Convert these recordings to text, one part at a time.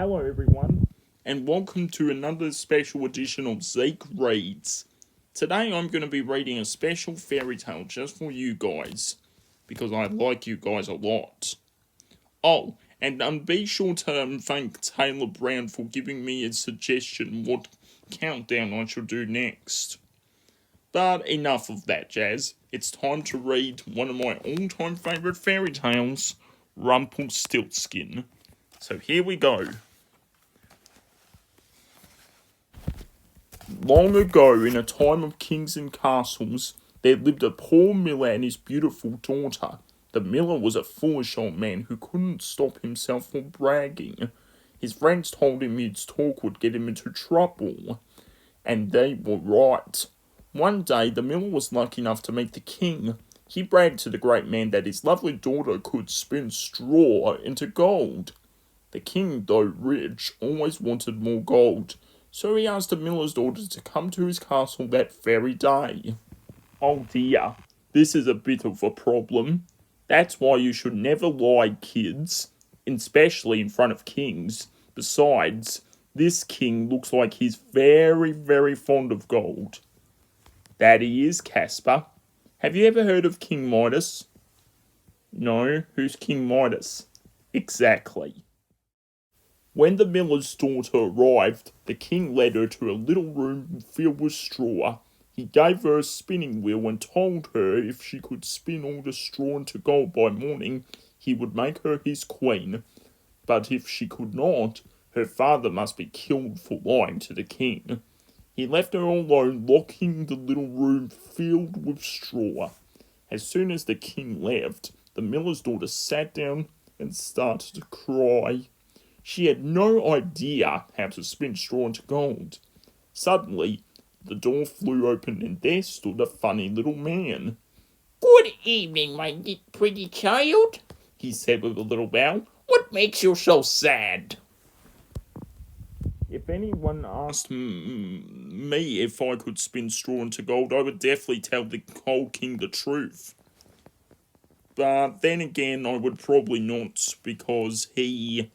Hello everyone, and welcome to another special edition of Zeke Reads. Today I'm going to be reading a special fairy tale just for you guys, because I like you guys a lot. Oh, and be sure to thank Taylor Brown for giving me a suggestion what countdown I should do next. But enough of that jazz, it's time to read one of my all-time favourite fairy tales, Rumplestiltskin. So here we go. Long ago, in a time of kings and castles, there lived a poor miller and his beautiful daughter. The miller was a foolish old man who couldn't stop himself from bragging. His friends told him his talk would get him into trouble, and they were right. One day, the miller was lucky enough to meet the king. He bragged to the great man that his lovely daughter could spin straw into gold. The king, though rich, always wanted more gold, so he asked the miller's daughter to come to his castle that very day. Oh dear, this is a bit of a problem. That's why you should never lie, kids, especially in front of kings. Besides, this king looks like he's very, very fond of gold. That he is, Casper. Have you ever heard of King Midas? No, who's King Midas? Exactly. When the miller's daughter arrived, the king led her to a little room filled with straw. He gave her a spinning wheel and told her if she could spin all the straw into gold by morning, he would make her his queen. But if she could not, her father must be killed for lying to the king. He left her alone, locking the little room filled with straw. As soon as the king left, the miller's daughter sat down and started to cry. She had no idea how to spin straw into gold. Suddenly, the door flew open and there stood a funny little man. "Good evening, my pretty child," he said with a little bow. "What makes you so sad?" If anyone asked me if I could spin straw into gold, I would definitely tell the old king the truth. But then again, I would probably not, because he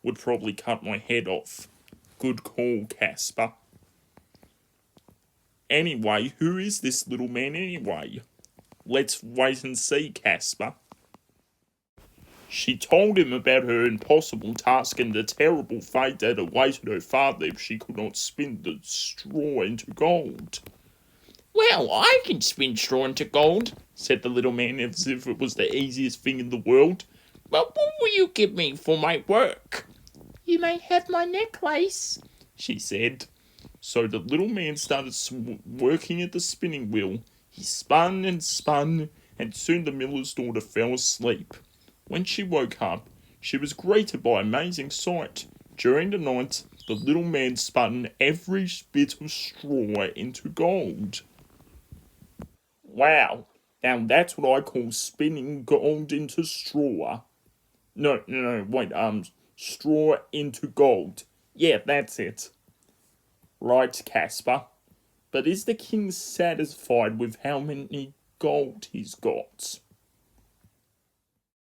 would probably cut my head off. Good call, Casper. Anyway, who is this little man anyway? Let's wait and see, Casper. She told him about her impossible task and the terrible fate that awaited her father if she could not spin the straw into gold. "Well, I can spin straw into gold," said the little man as if it was the easiest thing in the world. "But what will you give me for my work?" "You may have my necklace," she said. So the little man started working at the spinning wheel. He spun, and soon the miller's daughter fell asleep. When she woke up, she was greeted by an amazing sight. During the night, the little man spun every bit of straw into gold. Wow, now that's what I call spinning gold into straw. No, wait, straw into gold. Yeah, that's it. Right, Casper. But is the king satisfied with how many gold he's got?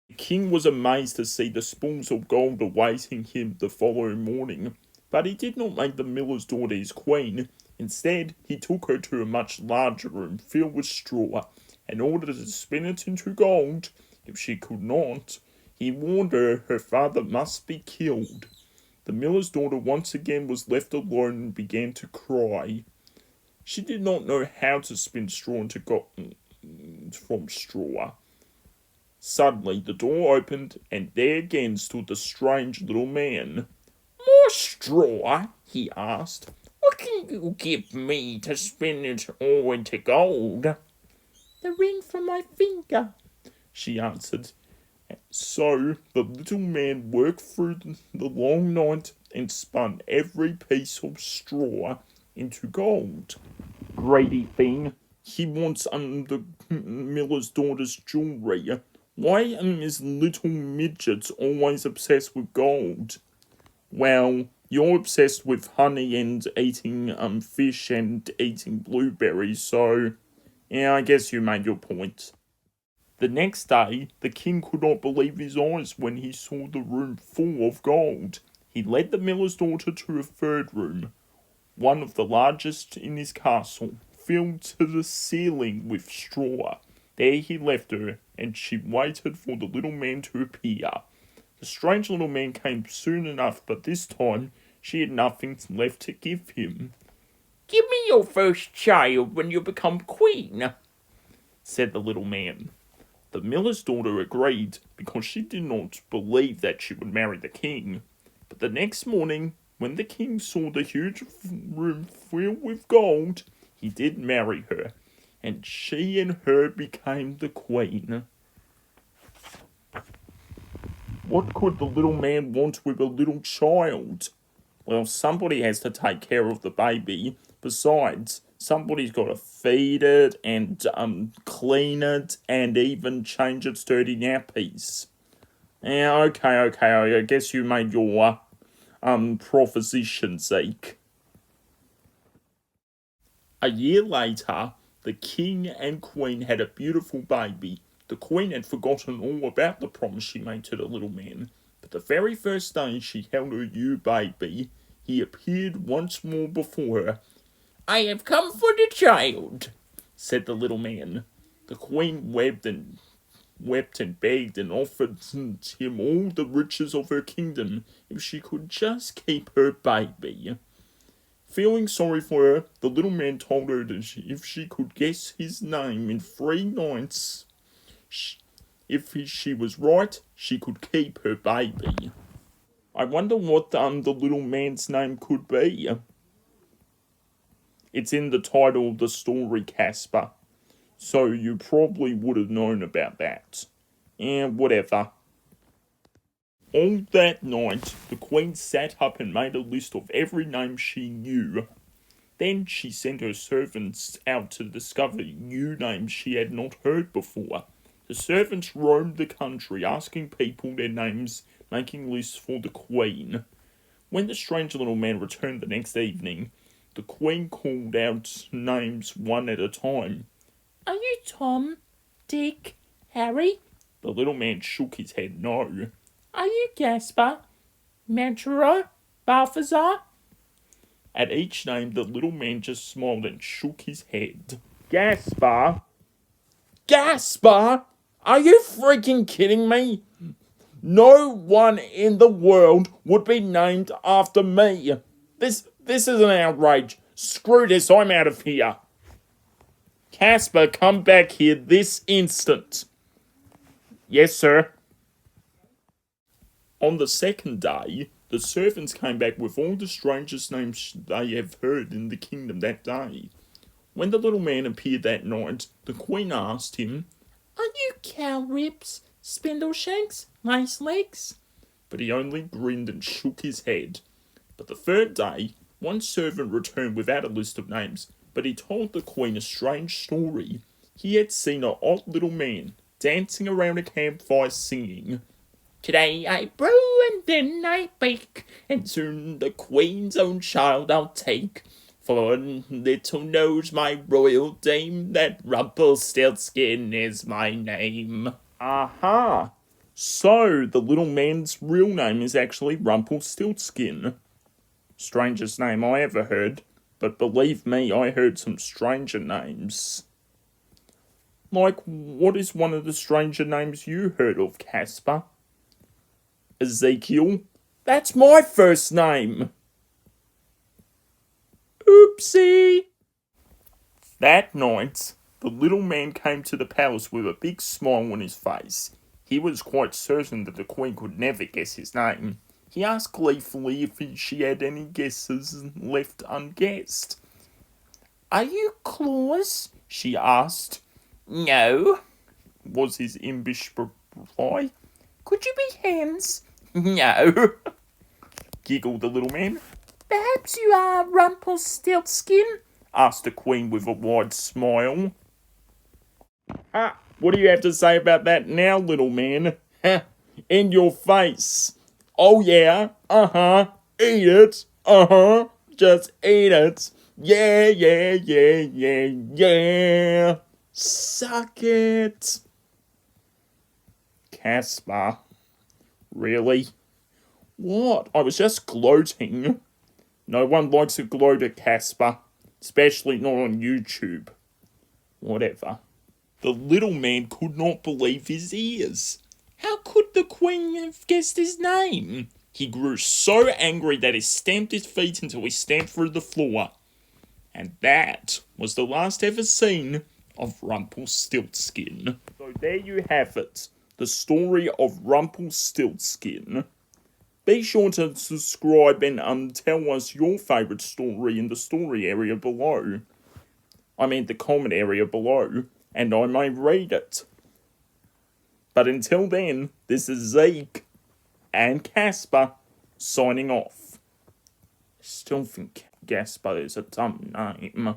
The king was amazed to see the spools of gold awaiting him the following morning, but he did not make the miller's daughter his queen. Instead, he took her to a much larger room filled with straw, and ordered her to spin it into gold. If she could not, he warned her father must be killed. The miller's daughter once again was left alone and began to cry. She did not know how to spin straw into gold from straw. Suddenly, the door opened, and there again stood the strange little man. "More straw?" he asked. "What can you give me to spin it all into gold?" "The ring from my finger," she answered. So the little man worked through the long night and spun every piece of straw into gold. Greedy thing, he wants the miller's daughter's jewellery. Why is little midgets always obsessed with gold? Well, you're obsessed with honey and eating fish and eating blueberries, so yeah, I guess you made your point. The next day, the king could not believe his eyes when he saw the room full of gold. He led the miller's daughter to a third room, one of the largest in his castle, filled to the ceiling with straw. There he left her, and she waited for the little man to appear. The strange little man came soon enough, but this time she had nothing left to give him. "Give me your first child when you become queen," said the little man. The miller's daughter agreed, because she did not believe that she would marry the king. But the next morning, when the king saw the huge room filled with gold, he did marry her, and she and her became the queen. What could the little man want with a little child? Well, somebody has to take care of the baby. Besides, somebody's got to feed it and clean it and even change its dirty nappies. Yeah, okay, I guess you made your proposition, Zeke. A year later, the king and queen had a beautiful baby. The queen had forgotten all about the promise she made to the little man, but the very first day she held her new baby, he appeared once more before her. "I have come for the child," said the little man. The queen wept and begged and offered him all the riches of her kingdom if she could just keep her baby. Feeling sorry for her, the little man told her that if she could guess his name in 3 nights, if she was right, she could keep her baby. I wonder what the little man's name could be. It's in the title of the story, Casper, so you probably would have known about that. And whatever. All that night, the queen sat up and made a list of every name she knew. Then she sent her servants out to discover new names she had not heard before. The servants roamed the country, asking people their names, making lists for the queen. When the strange little man returned the next evening, the queen called out names one at a time. Are you Tom, Dick, Harry? The little man shook his head no. Are you Casper, Mantero, Balthazar? At each name, the little man just smiled and shook his head. Gaspar? Gaspar? Are you freaking kidding me? No one in the world would be named after me. This is an outrage. Screw this, I'm out of here. Casper, come back here this instant. Yes, sir. On the second day, the servants came back with all the strangest names they have heard in the kingdom that day. When the little man appeared that night, the queen asked him, Are you Cow Ribs, Spindleshanks, Nice Legs? But he only grinned and shook his head. But the third day, one servant returned without a list of names, but he told the queen a strange story. He had seen an odd little man dancing around a campfire singing, Today I brew and then I bake, and soon the queen's own child I'll take. For little knows my royal dame that Rumplestiltskin is my name. Aha! So, the little man's real name is actually Rumplestiltskin. Strangest name I ever heard, but believe me, I heard some stranger names. Like, what is one of the stranger names you heard of, Casper? Ezekiel? That's my first name! Oopsie! That night, the little man came to the palace with a big smile on his face. He was quite certain that the queen could never guess his name. He asked gleefully if she had any guesses left unguessed. Are you Claus? She asked. No, was his impish reply. Could you be Hans? No, giggled the little man. Perhaps you are Rumpelstiltskin? Asked the queen with a wide smile. What do you have to say about that now, little man? In your face. Oh yeah, eat it, just eat it. Yeah. Suck it. Casper, really? What? I was just gloating. No one likes a gloater, Casper. Especially not on YouTube. Whatever. The little man could not believe his ears. How could the Queen have guessed his name? He grew so angry that he stamped his feet until he stamped through the floor. And that was the last ever seen of Rumplestiltskin. So there you have it. The story of Rumplestiltskin. Be sure to subscribe and tell us your favourite story in the story area below. I mean the comment area below. And I may read it. But until then, this is Zeke and Casper signing off. I still think Casper is a dumb name.